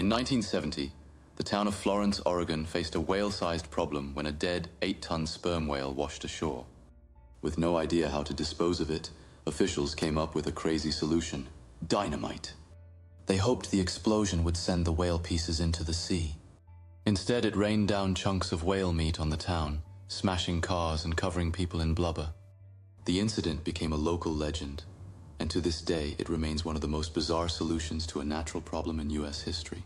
In 1970, the town of Florence, Oregon faced a whale-sized problem when a dead 8-ton sperm whale washed ashore. With no idea how to dispose of it, officials came up with a crazy solution: dynamite. They hoped the explosion would send the whale pieces into the sea. Instead, it rained down chunks of whale meat on the town, smashing cars and covering people in blubber. The incident became a local legend, and to this day it remains one of the most bizarre solutions to a natural problem in US history.